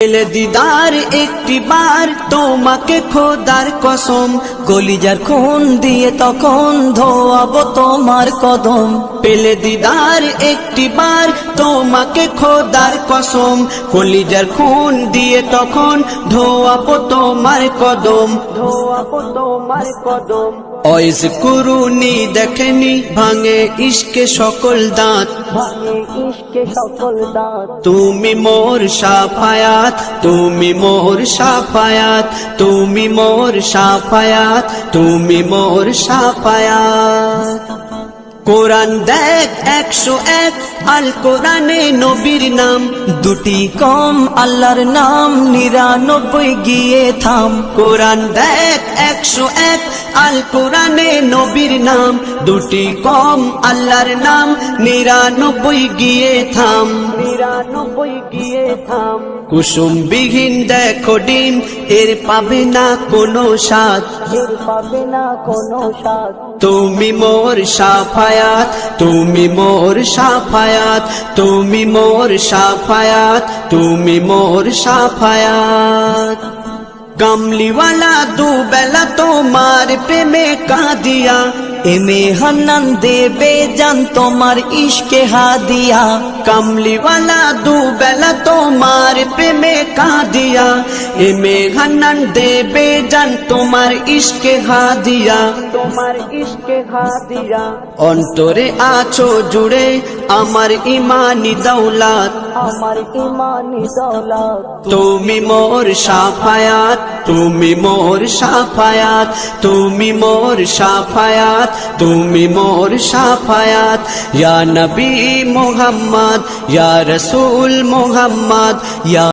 পেলে দিদার একটি বার তোমাকে খোদার কসম, কলিজার খুন দিয়ে তখন ধোয়াবো তোমার কদম। পেলে দিদার একটি বার তোমাকে খোদার কসম, কলিজার খুন দিয়ে তখন ধোয়াবো তোমার কদম, ধোয়াবো তোমার কদম। ওয়াইজ কুরুনি দেখেনি ভাঙে ইশকে সকল দাঁত, ভাঙে ইশকে সকল দাঁত। তুমি মোর শাফায়াত, তুমি মোর শাফায়াত, তুমি মোর শাফায়াত, তুমি মোর শাফায়াত। কোরআন দেখ 101 আল কোরআনে নবীর নাম, দুটি কম আল্লাহর নাম 99 গিয়ে থাম। কোরআন দেখ 101 আল কোরআনে নবীর নাম, দুটি কম আল্লাহর নাম 99 গিয়ে থাম, 99 গিয়ে থাম। কুসুম বিহীন দেখো ডিম, এর পাবে না কোনো স্বাদ, এর পাবে না কোনো স্বাদ। তুমি মোর শাফায়াত, তুমি মোর শাফায়াত, তুমি মোর শাফায়াত, তুমি মোর শাফায়াত। কামলিওয়ালা দুবেলা তোমার প্রেমে কাঁদিয়া, এমে হান্নান দেবে জান তোমার ইশকে হাদিয়া। কামলিওয়ালা দুবেলা তোমার প্রেমে কাঁদিয়া, এমে হান্নান দেবে জান তোমার ইশকে হাদিয়া, তোমার ইশকে হাদিয়া। অন্তরে আছো জুড়ে আমার ইমানি দৌলত, আমার ইমানি দৌলত। তুমি মোর শাফায়াত, তুমি মোর শাফায়াত, তুমি মোর শাফায়াত, তুমি মোর শাফায়াত। ইয়া নবী মুহাম্মদ, ইয়া রাসূল মুহাম্মদ, ইয়া